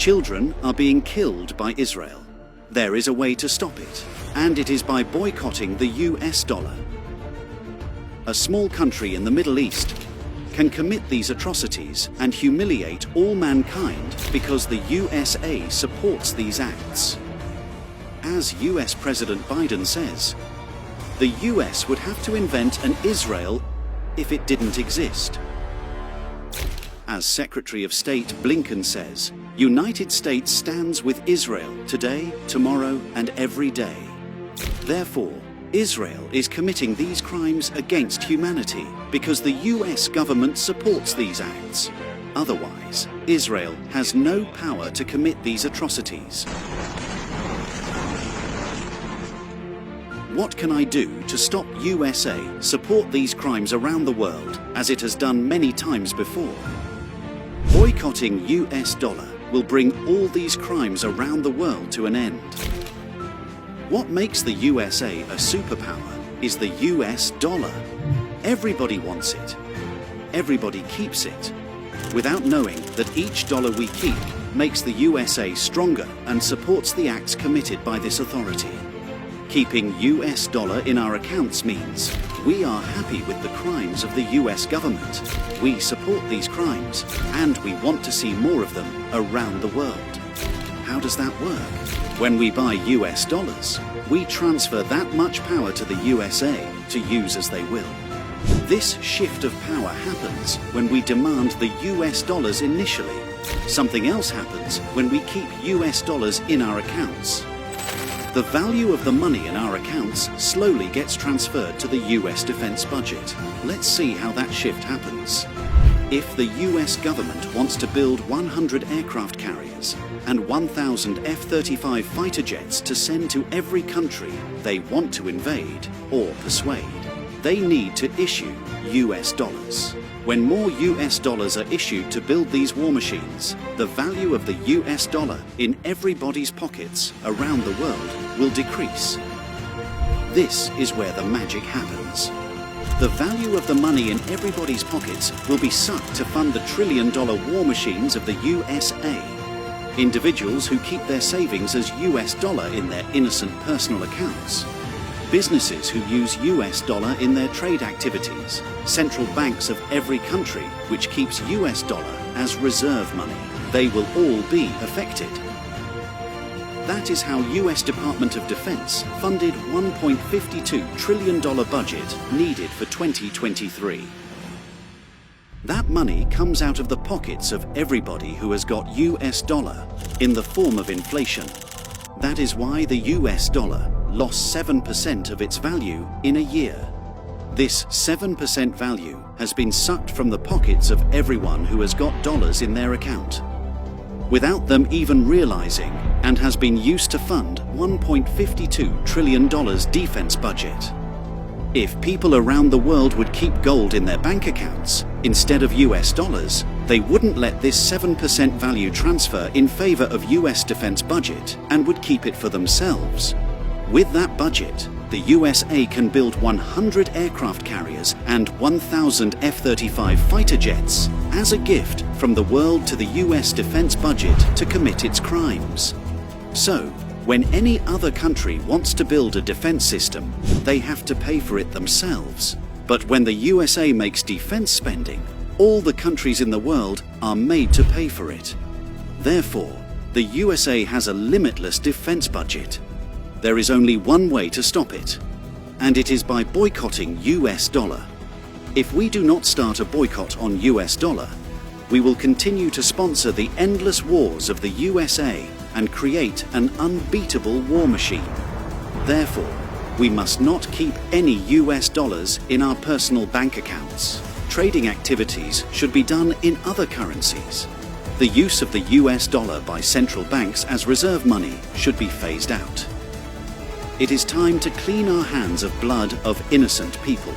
Children are being killed by Israel. There is a way to stop it, and it is by boycotting the US dollar. A small country in the Middle East can commit these atrocities and humiliate all mankind because the USA supports these acts. As US President Biden says, the US would have to invent an Israel if it didn't exist. As Secretary of State Blinken says, United States stands with Israel today, tomorrow, and every day. Therefore, Israel is committing these crimes against humanity because the US government supports these acts. Otherwise, Israel has no power to commit these atrocities. What can I do to stop USA support these crimes around the world, as it has done many times before? Boycotting US dollar will bring all these crimes around the world to an end. What makes the USA a superpower is the US dollar. Everybody wants it. Everybody keeps it, without knowing that each dollar we keep makes the USA stronger and supports the acts committed by this authority. Keeping US dollar in our accounts means we are happy with the crimes of the US government. We support these crimes, and we want to see more of them around the world. How does that work? When we buy US dollars, we transfer that much power to the USA to use as they will. This shift of power happens when we demand the US dollars initially. Something else happens when we keep US dollars in our accounts. The value of the money in our accounts slowly gets transferred to the US defense budget. Let's see how that shift happens. If the US government wants to build 100 aircraft carriers and 1,000 F-35 fighter jets to send to every country they want to invade or persuade, they need to issue US dollars. When more US dollars are issued to build these war machines, the value of the US dollar in everybody's pockets around the world will decrease. This is where the magic happens. The value of the money in everybody's pockets will be sucked to fund the trillion-dollar war machines of the USA. Individuals who keep their savings as US dollar in their innocent personal accounts. Businesses who use US dollar in their trade activities. Central banks of every country which keeps US dollar as reserve money. They will all be affected. That is how US Department of Defense funded $1.52 trillion budget needed for 2023. That money comes out of the pockets of everybody who has got US dollar in the form of inflation. That is why the US dollar lost 7% of its value in a year. This 7% value has been sucked from the pockets of everyone who has got dollars in their account, without them even realizing, and has been used to fund $1.52 trillion defense budget. If people around the world would keep gold in their bank accounts instead of US dollars, they wouldn't let this 7% value transfer in favor of US defense budget and would keep it for themselves. With that budget, the USA can build 100 aircraft carriers and 1,000 F-35 fighter jets as a gift from the world to the US defense budget to commit its crimes. So, when any other country wants to build a defense system, they have to pay for it themselves. But when the USA makes defense spending, all the countries in the world are made to pay for it. Therefore, the USA has a limitless defense budget. There is only one way to stop it, and it is by boycotting US dollar. If we do not start a boycott on US dollar, we will continue to sponsor the endless wars of the USA and create an unbeatable war machine. Therefore, we must not keep any US dollars in our personal bank accounts. Trading activities should be done in other currencies. The use of the US dollar by central banks as reserve money should be phased out. It is time to clean our hands of blood of innocent people.